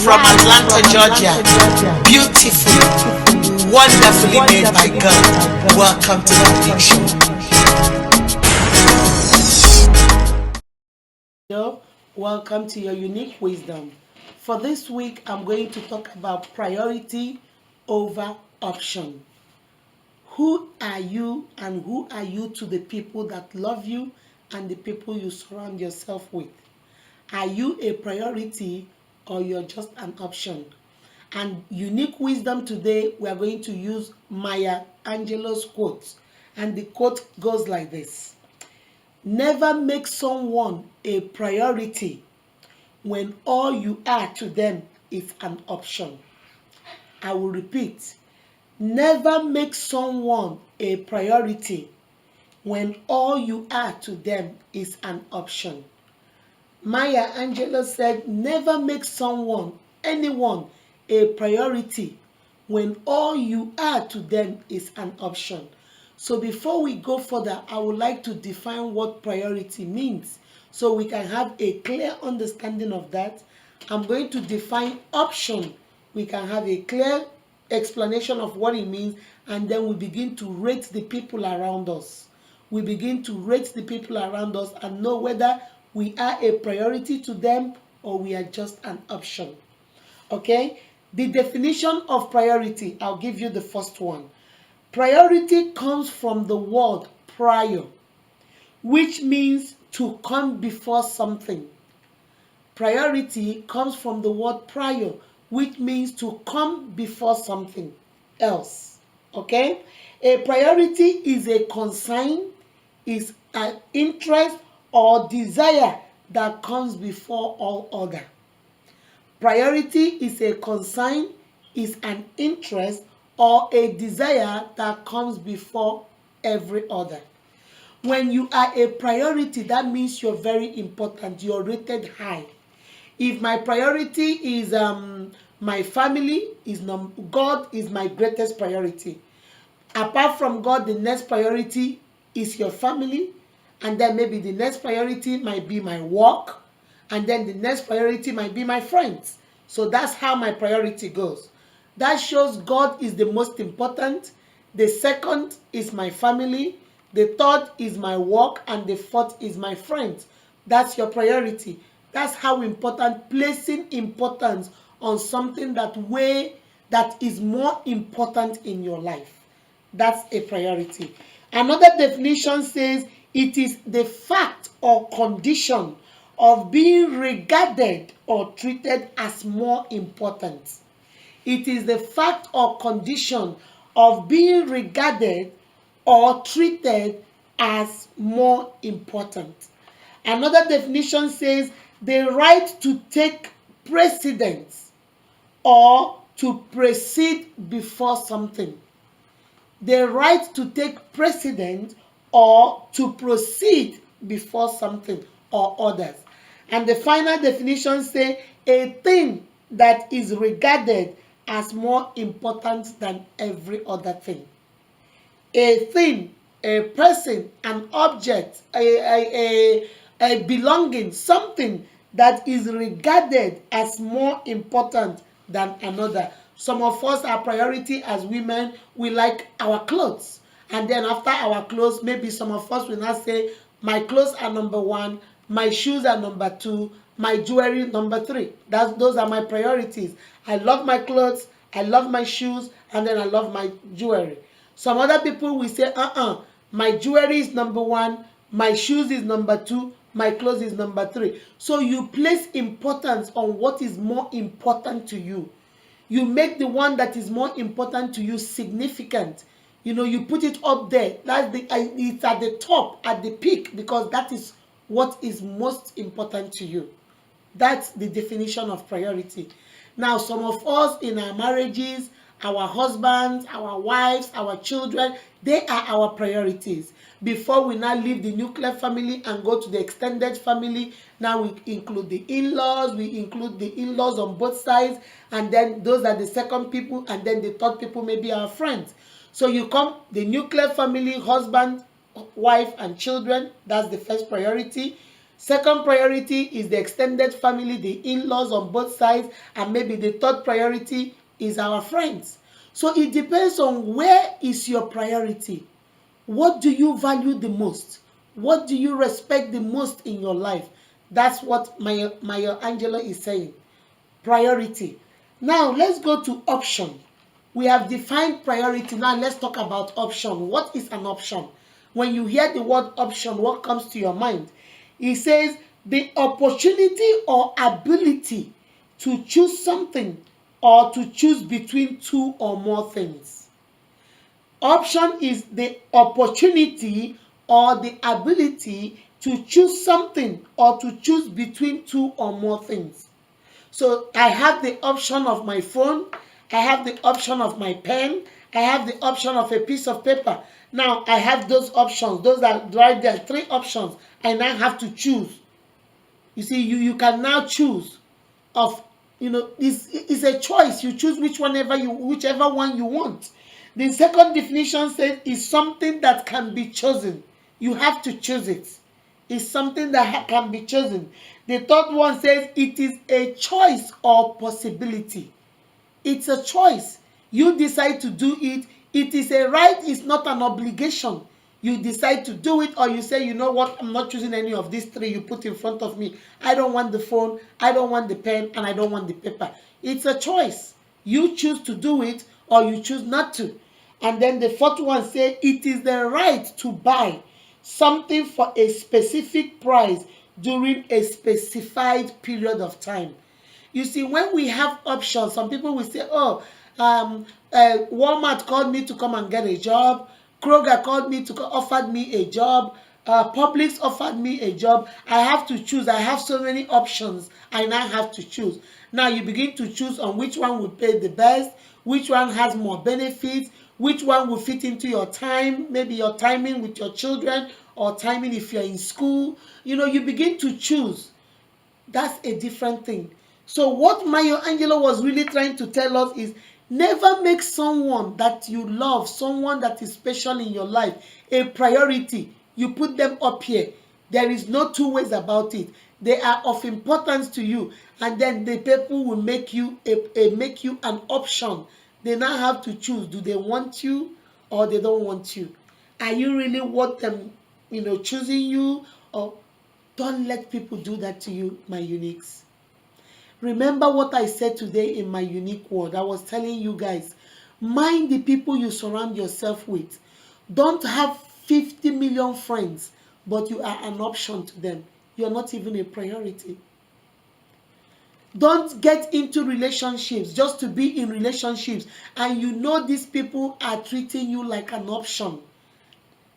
from Atlanta, Georgia. Beautiful, wonderfully made by God. Welcome to the Big Show. Hello, welcome to your unique wisdom. For this week, I'm going to talk about priority over option. Who are you and who are you to the people that love you and the people you surround yourself with? Are you a priority or you're just an option? And unique wisdom today, we are going to use Maya Angelou's quote. And the quote goes like this: never make someone a priority when all you are to them is an option. I will repeat. Never make someone a priority when all you are to them is an option. Maya Angelou said, never make anyone, a priority when all you are to them is an option. So before we go further, I would like to define what priority means so we can have a clear understanding of that. I'm going to define option. We can have a clear explanation of what it means, and then we begin to rate the people around us. We begin to rate the people around us and know whether we are a priority to them or we are just an option. Okay? The definition of priority, I'll give you the first one. Priority comes from the word prior, which means to come before something. Priority comes from the word prior, which means to come before something else. Okay? A priority is a concern, is an interest or desire that comes before all other. Priority is a concern, is an interest or a desire that comes before every other. When you are a priority, that means you're very important, you're rated high. If my priority is my family, God is my greatest priority. Apart from God, the next priority is your family, and then maybe the next priority might be my work, and then the next priority might be my friends. So that's how my priority goes. That shows God is the most important. The second is my family. The third is my work, and the fourth is my friends. That's your priority. That's how important, placing importance on something that is more important in your life. That's a priority. Another definition says it is the fact or condition of being regarded or treated as more important. It is the fact or condition of being regarded or treated as more important. Another definition says the right to take precedence or to proceed before something. The right to take precedence or to proceed before something or others. And the final definition says a thing that is regarded as more important than every other thing. A thing, a person, an object, a belonging, something that is regarded as more important than another. Some of us, our priority as women, we like our clothes. And then after our clothes, maybe some of us will not say, my clothes are number one, my shoes are number two, my jewelry number three. Those are my priorities. I love my clothes, I love my shoes, and then I love my jewelry. Some other people will say, my jewelry is number one, my shoes is number two, my clothes is number three. So you place importance on what is more important to you. You make the one that is more important to you significant. You put it up there. It's at the top, at the peak, because that is what is most important to you. That's the definition of priority. Now, some of us in our marriages, our husbands, our wives, our children, they are our priorities. Before we now leave the nuclear family and go to the extended family, now we include the in-laws, we include the in-laws on both sides, and then those are the second people, and then the third people may be our friends. So you come, the nuclear family, husband, wife, and children, that's the first priority. Second priority is the extended family, the in-laws on both sides, and maybe the third priority is our friends. So it depends on where is your priority. What do you value the most? What do you respect the most in your life? That's what Maya Angelou is saying. Priority. Now let's go to option. We have defined priority. Now let's talk about option. What is an option? When you hear the word option, what comes to your mind? It says the opportunity or ability to choose something or to choose between two or more things. Option is the opportunity or the ability to choose something or to choose between two or more things. So I have the option of my phone, I have the option of my pen, I have the option of a piece of paper. Now I have those options, those are right there, three options. I now have to choose. You see, you can now choose of, it's a choice. You choose whichever one you want. The second definition says is something that can be chosen. You have to choose it. It's something that can be chosen. The third one says it is a choice or possibility. It's a choice. You decide to do it. It is a right, it's not an obligation. You decide to do it, or you say, you know what, I'm not choosing any of these three you put in front of me. I don't want the phone, I don't want the pen, and I don't want the paper. It's a choice. You choose to do it or you choose not to. And then the fourth one says it is the right to buy something for a specific price during a specified period of time. You see, when we have options, some people will say, oh, Walmart called me to come and get a job. Kroger called me to offered me a job. Publix offered me a job. I have to choose. I have so many options. I now have to choose. Now you begin to choose on which one will pay the best, which one has more benefits, which one will fit into your time, maybe your timing with your children or timing if you're in school. You begin to choose. That's a different thing. So what Maya Angelou was really trying to tell us is never make someone that you love, someone that is special in your life, a priority. You put them up here. There is no two ways about it. They are of importance to you, and then the people will make you make you an option. They now have to choose. Do they want you or they don't want you? Are you really worth them, choosing you? Or don't let people do that to you, my uniques. Remember what I said today in my unique word. I was telling you guys, mind the people you surround yourself with. Don't have 50 million friends, but you are an option to them. You're not even a priority. Don't get into relationships just to be in relationships and these people are treating you like an option.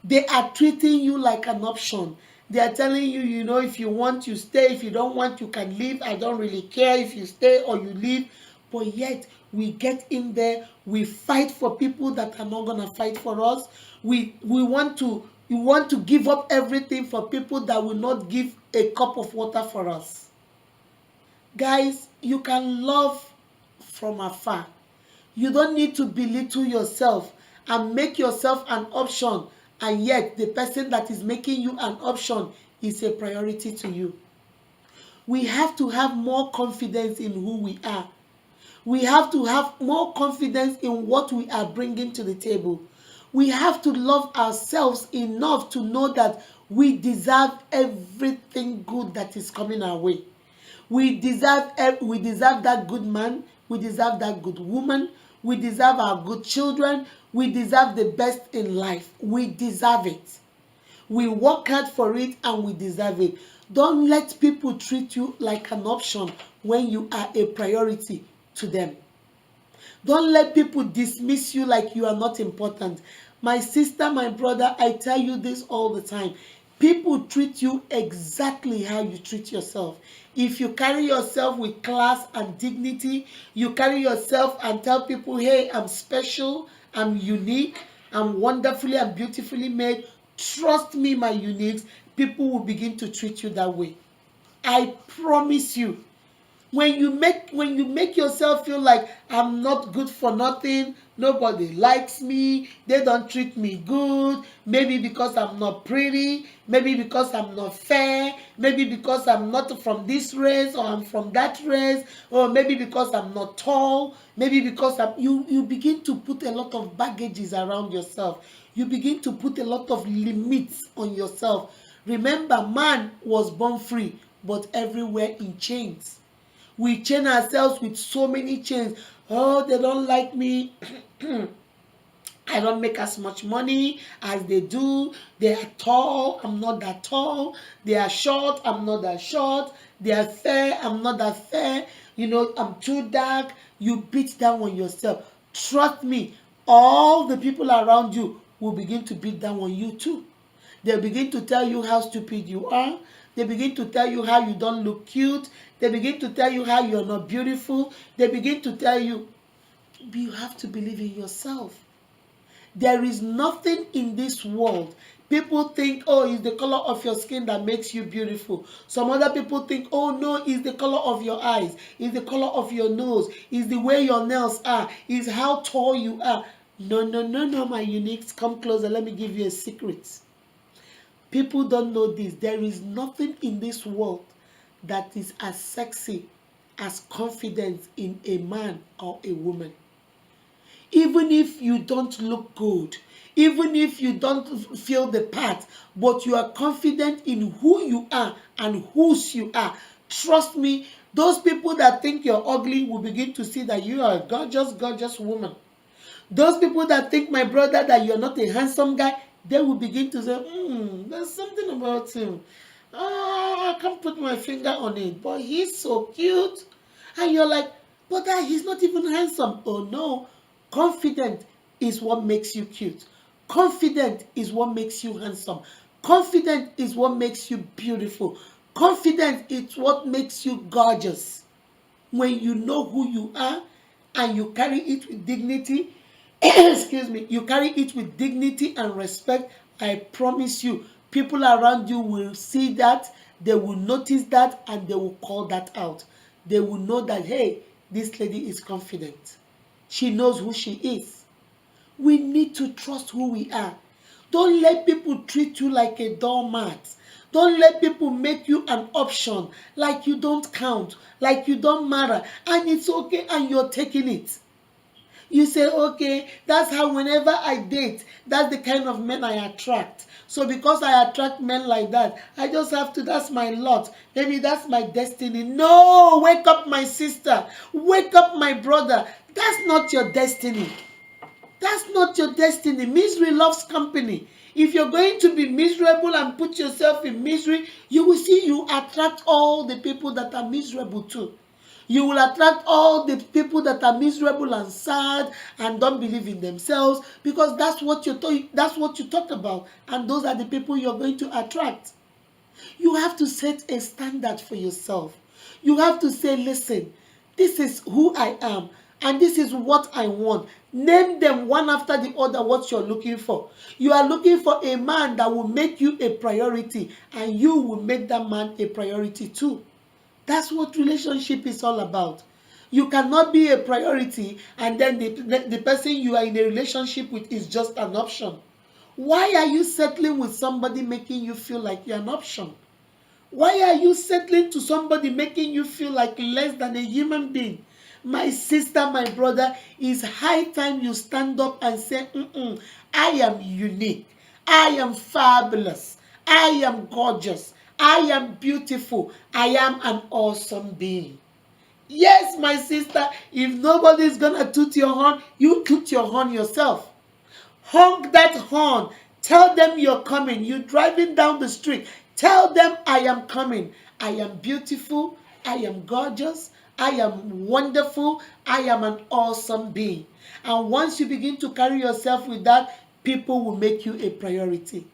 They are treating you like an option. They are telling you, if you want, you stay. If you don't want, you can leave. I don't really care if you stay or you leave. But yet, we get in there. We fight for people that are not going to fight for us. We want to give up everything for people that will not give a cup of water for us. Guys, you can love from afar. You don't need to belittle yourself and make yourself an option. And yet, the person that is making you an option is a priority to you. We have to have more confidence in who we are. We have to have more confidence in what we are bringing to the table. We have to love ourselves enough to know that we deserve everything good that is coming our way. We deserve that good man. We deserve that good woman. We deserve our good children. We deserve the best in life. We deserve it. We work hard for it and we deserve it. Don't let people treat you like an option when you are a priority to them. Don't let people dismiss you like you are not important. My sister, my brother, I tell you this all the time. People treat you exactly how you treat yourself. If you carry yourself with class and dignity, you carry yourself and tell people, hey, I'm special, I'm unique, I'm wonderfully and beautifully made. Trust me, my uniques, people will begin to treat you that way. I promise you. When you make yourself feel like I'm not good for nothing, nobody likes me, they don't treat me good, maybe because I'm not pretty, maybe because I'm not fair, maybe because I'm not from this race, or I'm from that race, or maybe because I'm not tall, maybe because you begin to put a lot of baggages around yourself. You begin to put a lot of limits on yourself. Remember, man was born free, but everywhere in chains. We chain ourselves with so many chains. Oh, they don't like me. I don't make as much money as they do. They are tall, I'm not that tall. They are short, I'm not that short. They are fair, I'm not that fair. I'm too dark. You beat down on yourself. Trust me, all the people around you will begin to beat down on you too. They begin to tell you how stupid you are. They begin to tell you how you don't look cute. They begin to tell you how you're not beautiful. They begin to tell you, you have to believe in yourself. There is nothing in this world. People think, oh, it's the color of your skin that makes you beautiful. Some other people think, oh no, it's the color of your eyes, it's the color of your nose, it's the way your nails are, it's how tall you are. No, no, no, no, my uniques, come closer. Let me give you a secret. People don't know this. There is nothing in this world that is as sexy as confidence in a man or a woman. Even if you don't look good, even if you don't feel the part, but you are confident in who you are and whose you are, trust me, those people that think you're ugly will begin to see that you are a gorgeous, gorgeous woman. Those people that think, my brother, that you're not a handsome guy, they will begin to say, there's something about him. Oh, I can't put my finger on it, but he's so cute. And you're like, but that he's not even handsome. Oh no, confident is what makes you cute. Confident is what makes you handsome. Confident is what makes you beautiful. Confident is what makes you gorgeous. When you know who you are and you carry it with dignity, excuse me, you carry it with dignity and respect, I promise you, people around you will see that, they will notice that, and they will call that out. They will know that, hey, this lady is confident. She knows who she is. We need to trust who we are. Don't let people treat you like a doormat. Don't let people make you an option, like you don't count, like you don't matter, and it's okay, and you're taking it. You say, okay, that's how whenever I date, that's the kind of men I attract. So because I attract men like that, I just have to, that's my lot. Maybe that's my destiny. No, wake up, my sister. Wake up, my brother. That's not your destiny. That's not your destiny. Misery loves company. If you're going to be miserable and put yourself in misery, you will see you attract all the people that are miserable too. You will attract all the people that are miserable and sad and don't believe in themselves, because that's what you talk about, and those are the people you're going to attract. You have to set a standard for yourself. You have to say, listen, this is who I am and this is what I want. Name them one after the other what you're looking for. You are looking for a man that will make you a priority, and you will make that man a priority too. That's what relationship is all about. You cannot be a priority and then the person you are in a relationship with is just an option. Why are you settling with somebody making you feel like you're an option? Why are you settling to somebody making you feel like less than a human being? My sister, my brother, it's high time you stand up and say, I am unique. I am fabulous. I am gorgeous. I am beautiful. I am an awesome being. Yes, my sister, if nobody's gonna toot your horn, you toot your horn yourself. Honk that horn. Tell them you're coming. You're driving down the street. Tell them I am coming. I am beautiful. I am gorgeous. I am wonderful. I am an awesome being. And once you begin to carry yourself with that, people will make you a priority.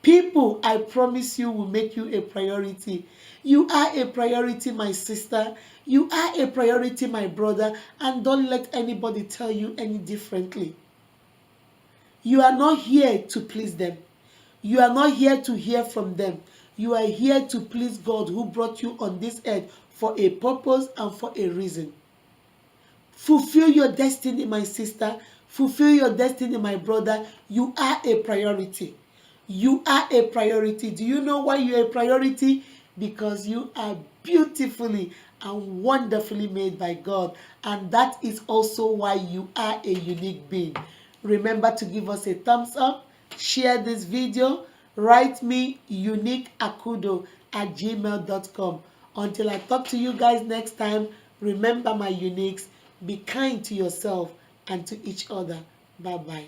People, I promise you, will make you a priority. You are a priority, my sister. You are a priority, my brother. And don't let anybody tell you any differently. You are not here to please them. You are not here to hear from them. You are here to please God, who brought you on this earth for a purpose and for a reason. Fulfill your destiny, my sister. Fulfill your destiny, my brother. You are a priority. You are a priority. Do you know why you're a priority? Because you are beautifully and wonderfully made by God. And that is also why you are a unique being. Remember to give us a thumbs up, share this video, write me uniqueakudo@gmail.com. Until I talk to you guys next time, remember my uniques, be kind to yourself and to each other. Bye-bye.